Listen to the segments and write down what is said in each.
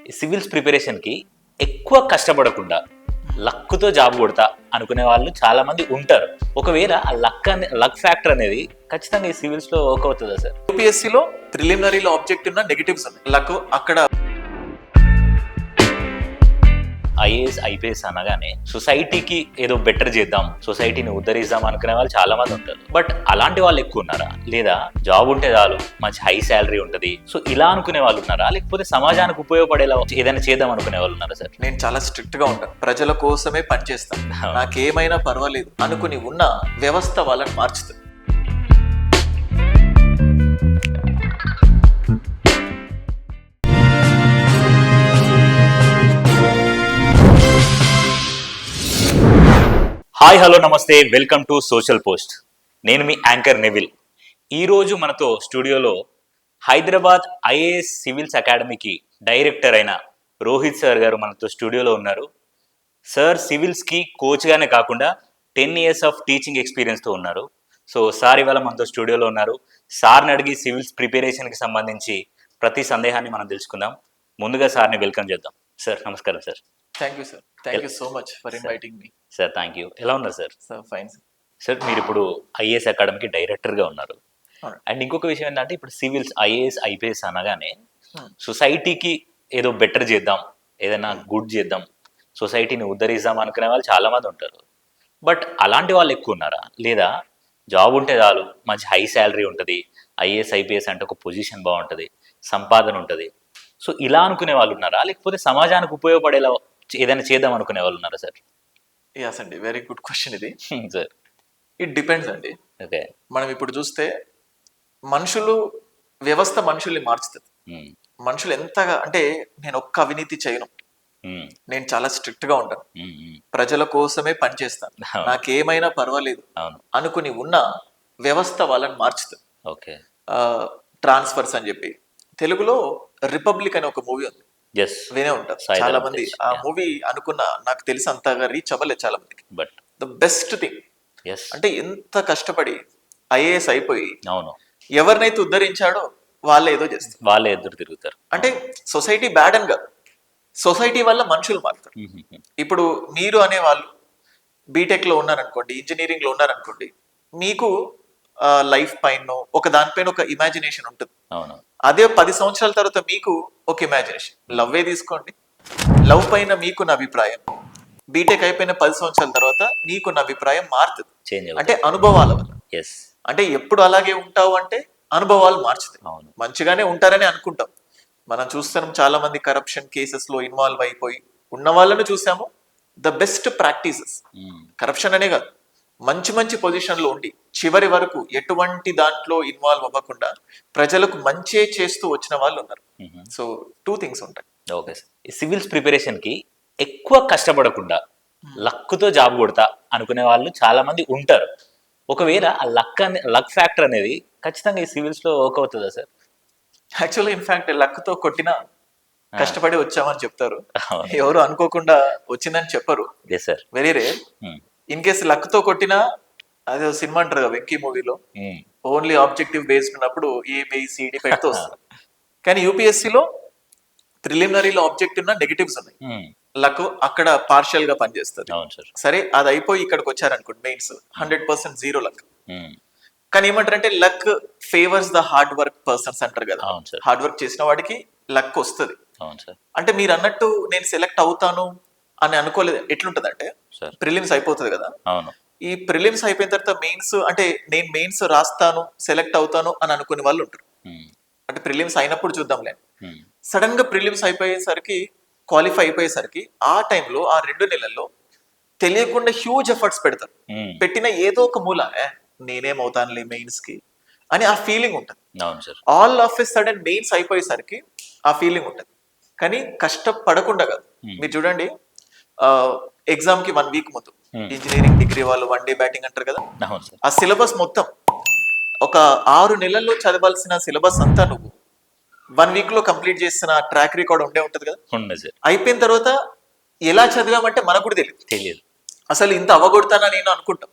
ఈ సివిల్స్ ప్రిపరేషన్కి ఎక్కువ కష్టపడకుండా లక్తో జాబ్ కొడతా అనుకునే వాళ్ళు చాలా మంది ఉంటారు. ఒకవేళ ఆ లక్ ఫ్యాక్టర్ అనేది ఖచ్చితంగా ఈ సివిల్స్ లో వర్క్ అవుతుందా సార్? యూపీఎస్సీలో ప్రిలిమినరీలో ఆబ్జెక్టివ్ ఉన్న నెగటివ్స్ ఉన్నాయి. లక్ అక్కడ ఐఏఎస్ ఐపీఎస్ అనగానే సొసైటీకి ఏదో బెటర్ చేద్దాం, సొసైటీని ఉద్ధరిద్దాం అనుకునే వాళ్ళు చాలా మంది ఉంటారు. బట్ అలాంటి వాళ్ళు ఎక్కువ ఉన్నారా, లేదా జాబ్ ఉంటే చాలు మంచి హై శాలరీ ఉంటుంది సో ఇలా అనుకునే వాళ్ళు ఉన్నారా, లేకపోతే సమాజానికి ఉపయోగపడేలా ఏదైనా చేద్దాం అనుకునే వాళ్ళు ఉన్నారా సార్? నేను చాలా స్ట్రిక్ట్ గా ఉంటాను, ప్రజల కోసమే పనిచేస్తాను, నాకేమైనా పర్వాలేదు అనుకుని ఉన్న వ్యవస్థ వాళ్ళని మార్చుతుంది. హాయ్, హలో, నమస్తే, వెల్కమ్ టు సోషల్ పోస్ట్. నేను మీ యాంకర్ నెవిల్. ఈరోజు మనతో స్టూడియోలో హైదరాబాద్ ఐఏఎస్ సివిల్స్ అకాడమీకి డైరెక్టర్ అయిన రోహిత్ సార్ గారు మనతో స్టూడియోలో ఉన్నారు. సార్ సివిల్స్కి కోచ్గానే కాకుండా 10 years ఆఫ్ టీచింగ్ ఎక్స్పీరియన్స్తో ఉన్నారు. సో సార్ ఇవాళ మనతో స్టూడియోలో ఉన్నారు. సార్ని అడిగి సివిల్స్ ప్రిపరేషన్కి సంబంధించి ప్రతి సందేహాన్ని మనం తెలుసుకుందాం. ముందుగా సార్ని వెల్కమ్ చేద్దాం. సార్ నమస్కారం sir. Thank you sir, thank you so much for inviting me. Sir thank you. ఎలా ఉన్నారు sir? Sir fine sir. Sir మీరు ఇప్పుడు ఐఏఎస్ అకాడమీకి డైరెక్టర్గా ఉన్నారు. అండ్ ఇంకొక విషయం ఏంటంటే ఇప్పుడు సివిల్స్ ఐఏఎస్ ఐపీఎస్ అనగానే సొసైటీకి ఏదో బెటర్ చేద్దాం, ఏదైనా గుడ్ చేద్దాం, సొసైటీని ఉద్ధరిద్దాం అనుకునే వాళ్ళు చాలా మంది ఉంటారు. బట్ అలాంటి వాళ్ళు ఎక్కువ ఉన్నారా, లేదా జాబ్ ఉంటే చాలు మంచి హై శాలరీ ఉంటుంది, ఐఏఎస్ ఐపీఎస్ అంటే ఒక పొజిషన్ బాగుంటుంది, సంపాదన ఉంటుంది సో ఇలా అనుకునే వాళ్ళు ఉన్నారా, లేకపోతే సమాజానికి ఉపయోగపడేలా ఏదైనా చేద్దాం అనుకునే వాళ్ళు ఉన్నారా సార్? యస్ అండి, వెరీ గుడ్ క్వశ్చన్ ఇది సార్. ఇట్ డిపెండ్స్ అండి. ఓకే. మనం ఇప్పుడు చూస్తే వ్యవస్థ మనుషుల్ని మార్చుతుంది. మనుషులు ఎంతగా అంటే నేను ఒక్క అవినీతి చేయను, నేను చాలా స్ట్రిక్ట్ గా ఉంటాను, ప్రజల కోసమే పనిచేస్తాను, నాకేమైనా పర్వాలేదు అనుకుని ఉన్న వ్యవస్థ వాళ్ళని మార్చుతుంది. ఓకే. ట్రాన్స్ఫర్స్ అని చెప్పి తెలుగులో రిపబ్లిక్ అనే ఒక మూవీ ఉంది, వినే ఉంటారు చాలా మంది. ఆ మూవీ అనుకున్న నాకు తెలిసి అంతగా రీచ్ అవ్వలేదు చాలా మందికి. బట్ ద బెస్ట్ థింగ్ అంటే ఎంత కష్టపడి ఐఏఎస్ అయిపోయి ఎవరినైతే ఉద్ధరించాడో వాళ్ళే ఏదో చేస్తారు, వాళ్ళే ఎదురు తిరుగుతారు. అంటే సొసైటీ బ్యాడ్ అని కాదు, సొసైటీ వల్ల మనుషులు మారుతారు. ఇప్పుడు మీరు అనే వాళ్ళు బీటెక్ లో ఉన్నారనుకోండి, ఇంజనీరింగ్ లో ఉన్నారనుకోండి, మీకు లైఫ్ పైన ఒక దానిపైన ఒక ఇమాజినేషన్ ఉంటుంది. అదే 10 సంవత్సరాల తర్వాత మీకు ఒక ఇమాజినేషన్. లవ్వే తీసుకోండి, లవ్ పైన మీకున్న అభిప్రాయం బీటెక్ అయిపోయిన 10 సంవత్సరాల తర్వాత మీకున్న అభిప్రాయం మారుతుంది. అంటే అనుభవాల వల్ల. అంటే ఎప్పుడు అలాగే ఉంటావు అంటే అనుభవాలు మార్చుతాయి. మంచిగానే ఉంటారని అనుకుంటాం. మనం చూస్తున్నాం చాలా మంది కరప్షన్ కేసెస్ లో ఇన్వాల్వ్ అయిపోయి ఉన్న వాళ్ళని చూసాము. ద బెస్ట్ ప్రాక్టీసెస్ కరప్షన్ అనే కాదు, మంచి మంచి పొజిషన్ లో ఉండి చివరి వరకు ఎటువంటి దాంట్లో ఇన్వాల్వ్ అవ్వకుండా ప్రజలకు మంచే చేస్తూ వచ్చిన వాళ్ళు ఉన్నారు. సో 2 things ఉంటాయి. Okay sir. సివిల్స్ ప్రిపరేషన్ కి ఎక్కువ కష్టపడకుండా లక్తో జాబ్ కొడతా అనుకునే వాళ్ళు చాలా మంది ఉంటారు. ఒకవేళ ఆ లక్ ఫ్యాక్టర్ అనేది ఖచ్చితంగా ఈ సివిల్స్ లో వర్క్ అవుతుందా సార్? యాక్చువల్లీ ఇన్ఫాక్ట్ లక్తో కొట్టినా కష్టపడి వచ్చామని చెప్తారు, ఎవరు అనుకోకుండా వచ్చిందని చెప్పరు. Very rare. In case luck తో కొట్టినా అదే సినిమా అంటారు కదా వెంకీ మూవీలో, ఓన్లీ ఆబ్జెక్టివ్ బేస్డ్ ఉన్నప్పుడు ABCD పెడుతూ వస్తారు. కానీ యూపీఎస్సీలో ప్రిలిమినరీలో ఆబ్జెక్టివ్ ఉన్న నెగటివ్స్ ఉన్నాయి, లక్ అక్కడ పార్షియల్ గా పనిచేస్తుంది. సరే అది అయిపోయి ఇక్కడికి వచ్చారనుకోండి మెయిన్స్ 100% జీరో లక్. కానీ ఏమంటారంటే luck favours the hard work persons అంటారు కదా, హార్డ్ వర్క్ చేసిన వాడికి లక్ వస్తుంది. అంటే మీరు అన్నట్టు నేను సెలెక్ట్ అవుతాను అని అనుకోలేదు. ఎట్లుంటది అంటే ప్రిలిమ్స్ అయిపోతుంది కదా, ఈ ప్రిలిమ్స్ అయిపోయిన తర్వాత మెయిన్స్ అంటే నేను మెయిన్స్ రాస్తాను సెలెక్ట్ అవుతాను అని అనుకునే వాళ్ళు ఉంటారు. అంటే ప్రిలిమ్స్ అయినప్పుడు చూద్దాంలే, సడన్ గా ప్రిలిమ్స్ అయిపోయేసరికి క్వాలిఫై అయిపోయేసరికి ఆ టైంలో ఆ 2 నెలల్లో తెలియకుండా హ్యూజ్ ఎఫర్ట్స్ పెడతారు. పెట్టిన ఏదో ఒక మూల నేనేమవుతానులే మెయిన్స్ కి అని ఆ ఫీలింగ్ ఉంటుంది. All of a sudden mains అయిపోయేసరికి ఆ ఫీలింగ్ ఉంటుంది. కానీ కష్టపడకుండా కాదు. మీరు చూడండి ఎగ్జామ్ కి 1 week ముందు ఇంజనీరింగ్ డిగ్రీ వాళ్ళు 1 day బ్యాటింగ్ అంటారు కదా, ఆ సిలబస్ మొత్తం ఒక 6 నెలల్లో చదవాల్సిన సిలబస్ అంతా నువ్వు 1 week లో కంప్లీట్ చేసిన ట్రాక్ రికార్డ్ ఉండే ఉంటది కదా. అయిపోయిన తర్వాత ఎలా చదివామంటే మనకు కూడా తెలియదు, అసలు ఇంత అవ్వగొడతానా నేను అనుకుంటాం.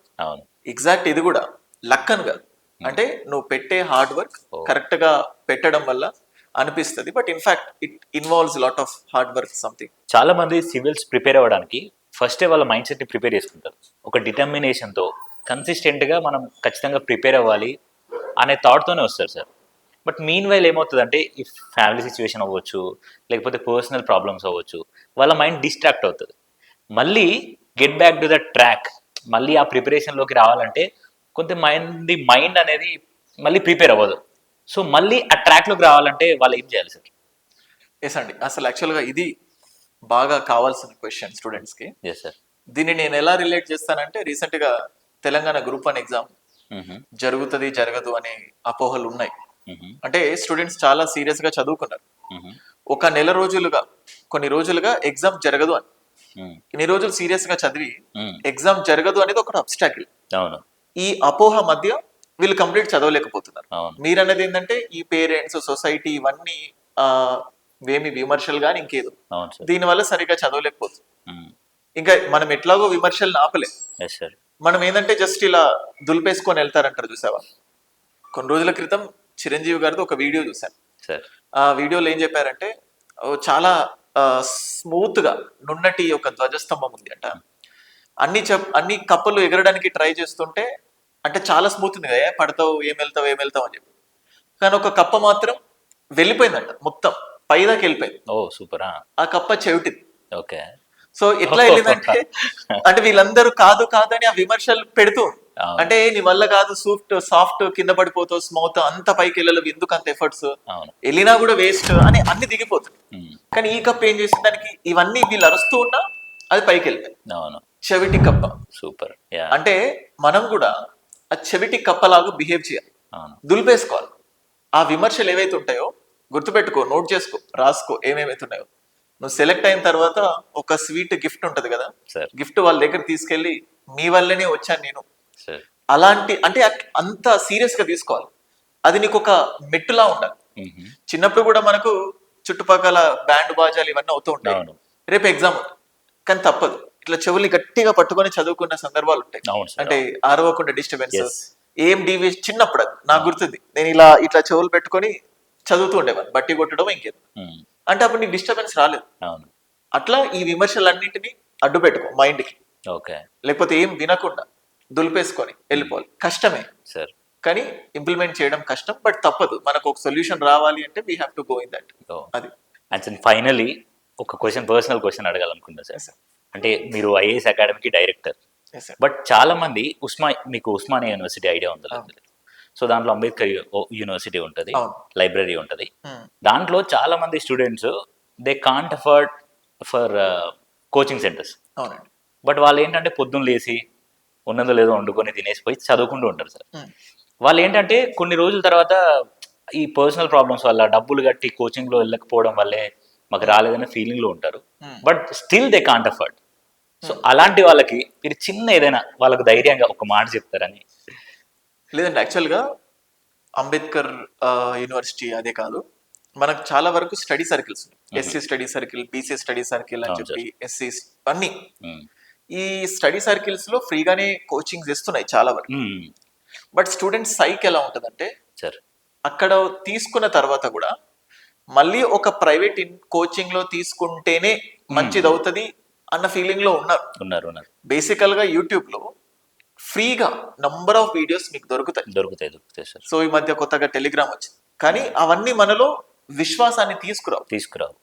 ఎగ్జాక్ట్ ఇది కూడా లక్ అని కాదు, అంటే నువ్వు పెట్టే హార్డ్ వర్క్ కరెక్ట్ గా పెట్టడం వల్ల అనిపిస్తుంది. But in fact it involves lot of hard work something. చాలా మంది సివిల్స్ ప్రిపేర్ అవ్వడానికి ఫస్టే వాళ్ళ మైండ్ సెట్ని ప్రిపేర్ చేసుకుంటారు. ఒక డిటర్మినేషన్తో కన్సిస్టెంట్గా మనం ఖచ్చితంగా ప్రిపేర్ అవ్వాలి అనే థాట్తోనే వస్తారు సార్. బట్ మీన్ వైల్ ఏమవుతుందంటే ఈ ఫ్యామిలీ సిచ్యువేషన్ అవ్వచ్చు, లేకపోతే పర్సనల్ ప్రాబ్లమ్స్ అవ్వచ్చు, వాళ్ళ మైండ్ డిస్ట్రాక్ట్ అవుతుంది. మళ్ళీ get back to the track, మళ్ళీ ఆ ప్రిపరేషన్లోకి రావాలంటే కొంతమంది మైండ్ అనేది మళ్ళీ ప్రిపేర్ అవ్వదు. సో మళ్ళీ ఆ ట్రాక్లోకి రావాలంటే వాళ్ళు ఏం చేయాలి సార్? ఎస్ అండి, అసలు యాక్చువల్గా ఇది బాగా కావాల్సిన క్వశ్చన్ స్టూడెంట్స్కి. Yes sir. దీన్ని నేను ఎలా రిలేట్ చేస్తానంటే, రీసెంట్గా తెలంగాణ గ్రూప్ 1 ఎగ్జామ్ జరుగుతుంది జరగదు అనే అపోహలు ఉన్నాయి. అంటే స్టూడెంట్స్ చాలా సీరియస్గా చదువుకున్నారు. ఒక నెల రోజులుగా కొన్ని రోజులుగా ఎగ్జామ్ జరగదు అని, ఇన్ని రోజులు సీరియస్గా చదివి ఎగ్జామ్ జరగదు అనేది ఒక అబ్స్టాకిల్. ఈ అపోహ మధ్య వీళ్ళు కంప్లీట్ చదవలేకపోతున్నారు. మీరన్నది ఏంటంటే ఈ పేరెంట్స్, సొసైటీ ఇవన్నీ ఏమి విమర్శలు కానీ ఇంకేదో, దీనివల్ల సరిగా చదవలేకపోతుంది. ఇంకా మనం ఎట్లాగో విమర్శలు ఆపలేం. మనం ఏంటంటే జస్ట్ ఇలా దులిపేసుకొని వెళ్తారంటారు చూసావా. కొన్ని రోజుల క్రితం చిరంజీవి గారితో ఒక వీడియో చూశాను. ఆ వీడియోలో ఏం చెప్పారంటే, చాలా స్మూత్ గా నున్నటి ఒక ధ్వజస్తంభం ఉంది అంట. అన్ని కప్పలు ఎగరడానికి ట్రై చేస్తుంటే, అంటే చాలా స్మూత్ ఉంది కదా, పడతావు ఏం వెళ్తావు అని చెప్పి. కానీ ఒక కప్ప మాత్రం వెళ్ళిపోయిందంట, మొత్తం పైదాకా వెళ్ళిపోయింది. ఓ సూపర్. ఆ కప్ప చెవిటిది. ఓకే. సో ఎట్లా వెళ్ళిందంటే, అంటే వీళ్ళందరూ కాదు అని ఆ విమర్శలు పెడుతూ, అంటే నీ వల్ల కాదు, సాఫ్ట్ కింద పడిపోతావు, స్మూత్ అంత పైకి వెళ్ళలేవు, ఎందుకు అంత ఎఫర్ట్స్, వెళ్ళినా కూడా వేస్ట్ అని అన్ని దిగిపోతుంది. కానీ ఈ కప్ప ఏం చేసింది, దానికి ఇవన్నీ వీళ్ళు అరుస్తూ ఉన్నా అది పైకి వెళ్ళిపోయింది. చెవిటి కప్ప. సూపర్. అంటే మనం కూడా ఆ చెవిటి కప్పలాగా బిహేవ్ చేయాలి, దులిపేసుకోవాలి. ఆ విమర్శలు ఏవైతే ఉంటాయో గుర్తుపెట్టుకో, నోట్ చేసుకో, రాసుకో ఏమేమైతే ఉన్నాయో. నువ్వు సెలెక్ట్ అయిన తర్వాత ఒక స్వీట్ గిఫ్ట్ ఉంటది కదా, గిఫ్ట్ వాళ్ళ దగ్గర తీసుకెళ్లి మీ వల్లనే వచ్చాను నేను, అలాంటి అంటే అంత సీరియస్ గా తీసుకోవాలి. అది నీకు ఒక మెట్టులా ఉండాలి. చిన్నప్పుడు కూడా మనకు చుట్టుపక్కల బ్యాండ్ బాజాలు ఇవన్నీ అవుతూ ఉంటాయి. రేపు ఎగ్జామ్ కానీ తప్పదు, ఇట్లా చెవుల్ని గట్టిగా పట్టుకొని చదువుకున్న సందర్భాలు ఉంటాయి. అంటే ఆరవకుండా డిస్టర్బెన్స్ ఏం డీవియేషన్. చిన్నప్పుడు అది నాకు గుర్తుంది, నేను ఇట్లా చెవులు పెట్టుకొని చదువుతూ ఉండేవాడు, బట్టి కొట్టడం ఇంకేదో. అంటే అప్పుడు నీకు డిస్టర్బెన్స్ రాలేదు. అట్లా ఈ విమర్శలన్నింటినీ అడ్డు పెట్టుకో మైండ్ కి. లేకపోతే ఏం వినకుండా దులిపేసుకొని వెళ్ళిపోవాలి. కష్టమే సార్, కానీ ఇంప్లిమెంట్ చేయడం కష్టం, బట్ తప్పదు. మనకు ఒక సొల్యూషన్ రావాలి అంటే we have to go in that. అది. అండ్ ఫైనలీ ఒక క్వశ్చన్, పర్సనల్ క్వశ్చన్ అడగాలనుకుంటా సార్. అంటే మీరు ఐఏఎస్ అకాడమీకి డైరెక్టర్, బట్ చాలా మంది మీకు ఉస్మానియా యూనివర్సిటీ ఐడియా ఉందా? సో దాంట్లో అంబేద్కర్ యూనివర్సిటీ ఉంటుంది, లైబ్రరీ ఉంటుంది. దాంట్లో చాలా మంది students they can't afford for coaching centres. But వాళ్ళు ఏంటంటే పొద్దున్న లేసి ఉన్నదో లేదో వండుకొని తినేసిపోయి చదువుకుంటూ ఉంటారు సార్. వాళ్ళు ఏంటంటే కొన్ని రోజుల తర్వాత ఈ పర్సనల్ ప్రాబ్లమ్స్ వల్ల డబ్బులు కట్టి కోచింగ్లో వెళ్ళకపోవడం వల్లే మాకు రాలేదనే ఫీలింగ్లో ఉంటారు. But still they can't afford. So అలాంటి వాళ్ళకి మీరు చిన్న ఏదైనా వాళ్ళకు ధైర్యంగా ఒక మాట చెప్తారని. లేదండి, యాక్చువల్గా అంబేద్కర్ యూనివర్సిటీ అదే కాదు, మనకు చాలా వరకు స్టడీ సర్కిల్స్ ఉన్నాయి. SC study circle, BC study circle అని చెప్పి, ఎస్సీ అన్ని. ఈ స్టడీ సర్కిల్స్ లో ఫ్రీగానే కోచింగ్స్ ఇస్తున్నాయి చాలా వరకు. బట్ స్టూడెంట్ సైక్ ఎలా ఉంటుందంటే, అక్కడ తీసుకున్న తర్వాత కూడా మళ్ళీ ఒక ప్రైవేట్ కోచింగ్ లో తీసుకుంటేనే మంచిది అవుతుంది అన్న ఫీలింగ్ లో ఉన్నారు. బేసికల్ గా యూట్యూబ్ లో ఫ్రీగా నంబర్ ఆఫ్ వీడియోస్ మీకు దొరుకుతాయి. సో ఈ మధ్య కొత్తగా టెలిగ్రామ్ వచ్చింది, కానీ అవన్నీ మనలో విశ్వాసాన్ని తీసుకురావు.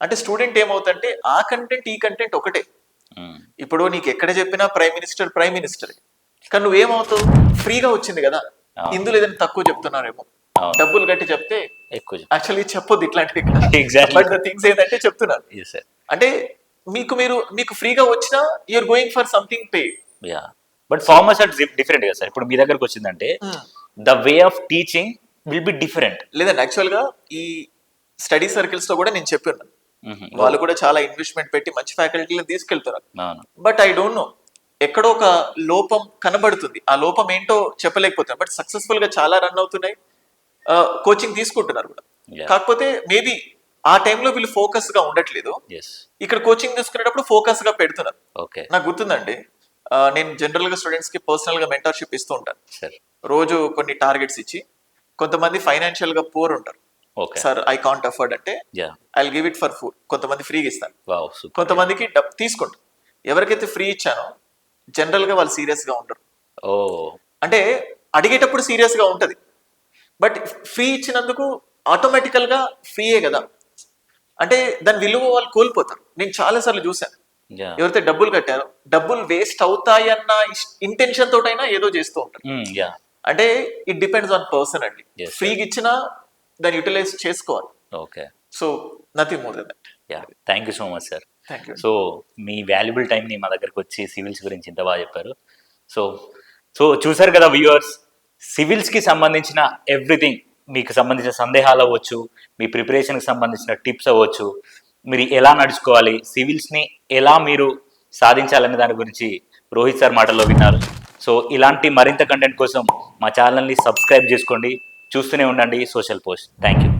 అంటే స్టూడెంట్ ఏమవుతుందంటే ఆ కంటెంట్ ఈ కంటెంట్ ఒకటే. ఇప్పుడు నీకు ఎక్కడ చెప్పినా ప్రైమ్ మినిస్టర్, కానీ నువ్వేమవుతావు, ఫ్రీగా వచ్చింది కదా, ఇందులో ఏదైనా తక్కువ చెప్తున్నారేమో, డబ్బులు కట్టి చెప్తే ఎక్కువ. యాక్చువల్లీ చెప్పొద్దు ఇట్లాంటివి, బట్ ద థింగ్స్ ఏంటంటే చెప్తున్నారు. అంటే మీకు ఫ్రీగా వచ్చినా you're going for something pay. But farmers are different కదా సార్. ఇప్పుడు మీ దగ్గరకు వచ్చిందంటే the way of teaching will be different. లేదండి, యాక్చువల్ గా ఈ స్టడీ సర్కిల్స్ లో కూడా నేను చెప్పాను, వాళ్ళు కూడా చాలా ఇన్వెస్ట్మెంట్ పెట్టి మంచి ఫ్యాకల్టీలను తీసుకెళ్తున్నారు. బట్ ఐ డోంట్ నో, ఎక్కడో ఒక లోపం కనబడుతుంది. ఆ లోపం ఏంటో చెప్పలేకపోతున్నారు. బట్ సక్సెస్ఫుల్ గా చాలా రన్ అవుతున్నాయి, కోచింగ్ తీసుకుంటున్నారు కూడా. కాకపోతే మేబీ ఆ టైంలో వీళ్ళు ఫోకస్ గా ఉండట్లేదు. ఇక్కడ కోచింగ్ తీసుకునేటప్పుడు ఫోకస్ గా పెడుతున్నారు. నాకు గుర్తుందండి, నేను జనరల్ గా స్టూడెంట్స్ కి పర్సనల్ గా మెంటర్షిప్ ఇస్తూ ఉంటాను. రోజు కొన్ని టార్గెట్స్ ఇచ్చి, కొంతమంది ఫైనాన్షియల్ గా పూర్ ఉంటారు, okay. Sir I can't afford అంటే yeah. I give it for food. కొంతమంది ఫ్రీగా ఇస్తాను, వావ్, సూపర్. కొంతమందికి తీసుకుంటారు. ఎవరికైతే ఫ్రీ ఇచ్చానో జనరల్ గా వాళ్ళు సీరియస్ గా ఉంటారు. ఓ. అంటే అడిగేటప్పుడు సీరియస్ గా ఉంటది, బట్ ఫ్రీ ఇచ్చినందుకు ఆటోమేటికల్ గా ఫ్రీయే కదా, అంటే దాని విలువ వాళ్ళు కోల్పోతారు. నేను చాలా సార్లు చూశాను, యా. ఎవరైతే డబ్బులు కట్టారో డబ్బులు వేస్ట్ అవుతాయన్న ఇంటెన్షన్ తోటైనా ఏదో చేస్తూ ఉంటారు. యా. అంటే ఇట్ డిపెండ్స్ ఆన్ పర్సన్ అండి. Yes, sir. ఫ్రీగా ఇచ్చినా దాన్ని యూటిలైజ్ చేసుకోవాలి. Okay. So nothing more than that. Yeah, thank you so much sir. Thank you. So me valuable టైంని మా దగ్గరకు వచ్చి సివిల్స్ గురించి ఇంత బాగా చెప్పారు. సో చూసారు కదా వ్యూవర్స్, సివిల్స్కి సంబంధించిన ఎవ్రీథింగ్, మీకు సంబంధించిన సందేహాలు అవ్వచ్చు, మీ ప్రిపరేషన్కి సంబంధించిన టిప్స్ అవ్వచ్చు, మీరు ఎలా నడుచుకోవాలి, సివిల్స్ని ఎలా మీరు సాధించాలనే దాని గురించి రోహిత్ సార్ మాటల్లో విన్నారు. సో ఇలాంటి మరింత కంటెంట్ కోసం మా ఛానల్ని సబ్స్క్రైబ్ చేసుకోండి, చూస్తూనే ఉండండి సోషల్ పోస్ట్. Thank you.